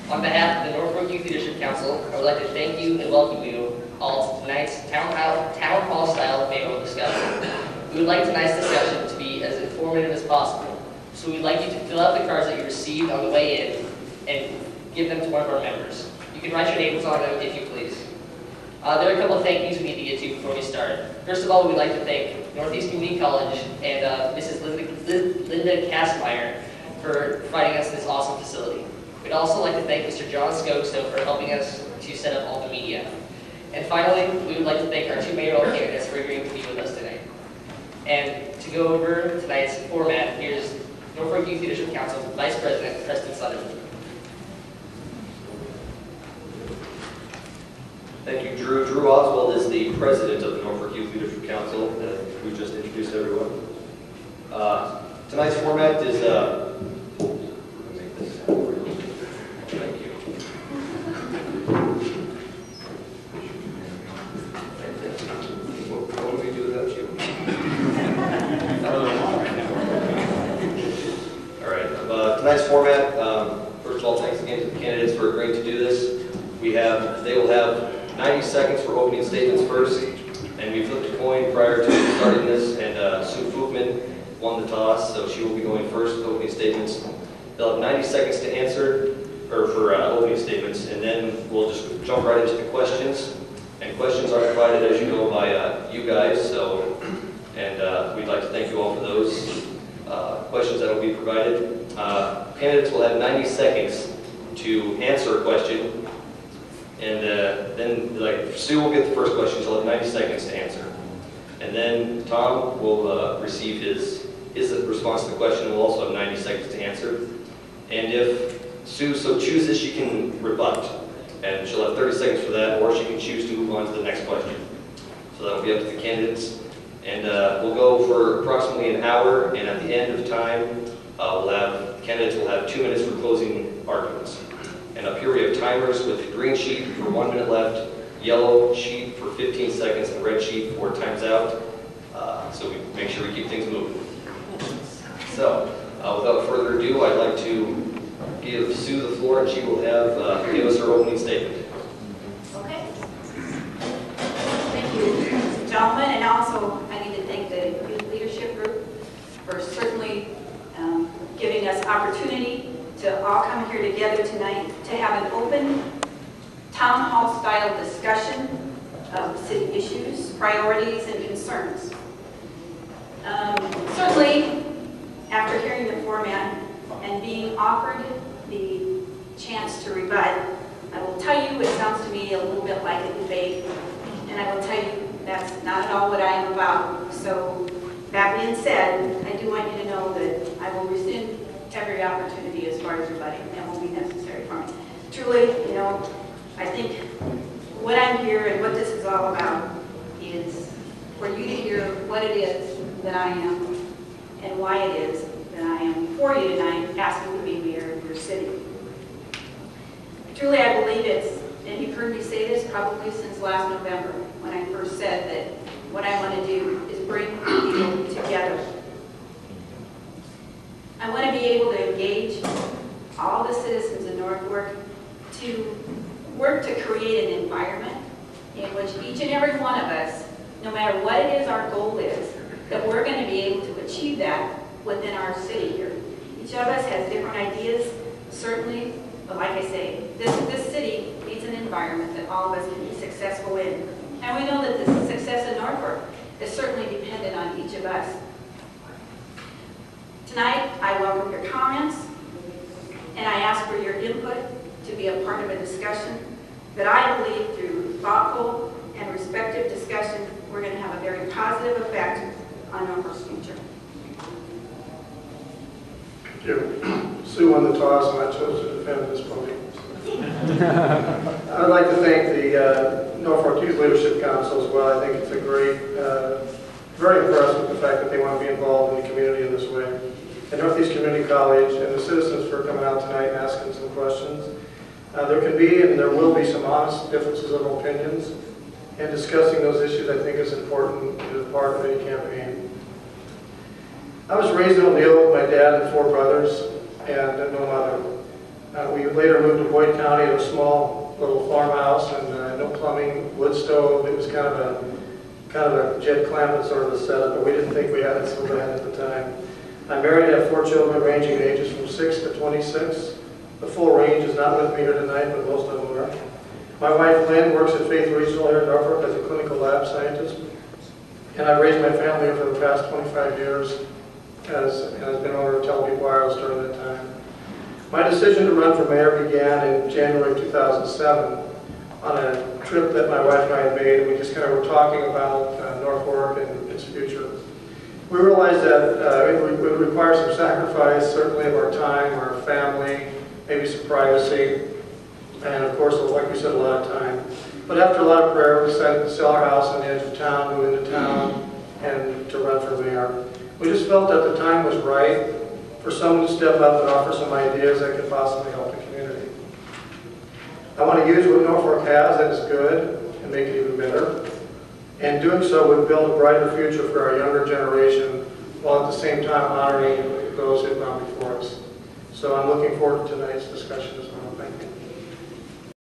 On behalf of the Norfolk Youth Leadership Council, I would like to thank you and welcome you all to tonight's Town Hall style mayoral discussion. We would like tonight's discussion to be as informative as possible, so we'd like you to fill out the cards that you received on the way in and give them to one of our members. You can write your names on them if you please. There are a couple of thank yous we need to get to before we start. First of all, we'd like to thank Northeast Community College and Mrs. Linda Kastmeyer for providing us this awesome facility. We'd also like to thank Mr. John Skogstow for helping us to set up all the media. And finally, we would like to thank our two mayoral candidates for agreeing to be with us tonight. And to go over tonight's format, here's Norfolk Youth Leadership Council Vice President Preston Sutherland. Thank you, Drew. Drew Oswald is the president of the Norfolk Youth Leadership Council, who just introduced everyone. Tonight's format is, thank you. What would we do without you? All right, tonight's format, first of all, thanks again to the candidates for agreeing to do this. They will have 90 seconds for opening statements first, and we flipped a coin prior to starting this, and Sue Fuchtman won the toss, so she will be going first with opening statements. They'll have 90 seconds to answer, or for opening statements, and then we'll just jump right into the questions. And questions are provided, as you know, by you guys, so, and we'd like to thank you all for those questions that will be provided. Candidates will have 90 seconds to answer a question. And then, Sue will get the first question. She'll have 90 seconds to answer. And then Tom will receive his response to the question. We'll also have 90 seconds to answer. And if Sue so chooses, she can rebut. And she'll have 30 seconds for that, or she can choose to move on to the next question. So that'll be up to the candidates. And we'll go for approximately an hour. And at the end of time, candidates will have 2 minutes for closing arguments. And up here we have timers with green sheet for 1 minute left, yellow sheet for 15 seconds, and red sheet for times out. So we make sure we keep things moving. So without further ado, I'd like to give Sue the floor, and she will have give us her opening statement. Okay. Thank you, gentlemen, and also I need to thank the Youth Leadership Group for certainly giving us opportunity to all come here together tonight to have an open town hall style discussion of city issues, priorities, and concerns. Certainly, after hearing the format and being offered the chance to rebut, I will tell you it sounds to me a little bit like a debate, and I will tell you that's not at all what I am about. So that being said, I do want you to know that I will rescind every opportunity as far as rebutting. That won't be necessary for me. Truly, I think what I'm here and what this is all about is for you to hear what it is that I am and why it is that I am before you tonight asking to be mayor of your city. Truly, I believe it's, and you've heard me say this probably since last November when I first said that what I want to do is bring people together. I want to be able to engage all the citizens of Norfolk to work to create an environment in which each and every one of us, no matter what it is our goal is, that we're going to be able to achieve that within our city here. Each of us has different ideas, certainly, but like I say, this city needs an environment that all of us can be successful in. And we know that the success in Norfolk is certainly dependent on each of us. Tonight, I welcome your comments, and I ask for your input to be a part of a discussion that I believe through thoughtful and respectful discussion, we're going to have a very positive effect on Norfolk's future. Thank you. Sue won the toss, and I chose to defend this podium. I'd like to thank the Norfolk Youth Leadership Council as well. I think it's a great, very impressed with the fact that they want to be involved in the community in this way. And Northeast Community College and the citizens for coming out tonight and asking some questions. There can be and there will be some honest differences of opinions, and discussing those issues I think is important as part of any campaign. I was raised in O'Neill with my dad and 4 brothers and no mother. We later moved to Boyd County to a small little farmhouse and no plumbing, wood stove. It was kind of a Jed Clampett sort of a setup, but we didn't think we had it so bad at the time. I'm married, I have 4 children ranging in ages from 6 to 26. The full range is not with me here tonight, but most of them are. My wife Lynn works at Faith Regional here in Norfolk as a clinical lab scientist. And I've raised my family over the past 25 years and has been owner of Television Wireless during that time. My decision to run for mayor began in January of 2007 on a trip that my wife and I had made, and we just kind of were talking about Norfolk and its future. We realized that it would require some sacrifice, certainly of our time, our family, maybe some privacy, and of course, like we said, a lot of time. But after a lot of prayer, we decided to sell our house on the edge of town, move into town, and to run for mayor. We just felt that the time was right for someone to step up and offer some ideas that could possibly help the community. I want to use what Norfolk has that is good and make it even better. And doing so would build a brighter future for our younger generation while at the same time honoring those who have gone before us. So I'm looking forward to tonight's discussion as well. Thank you.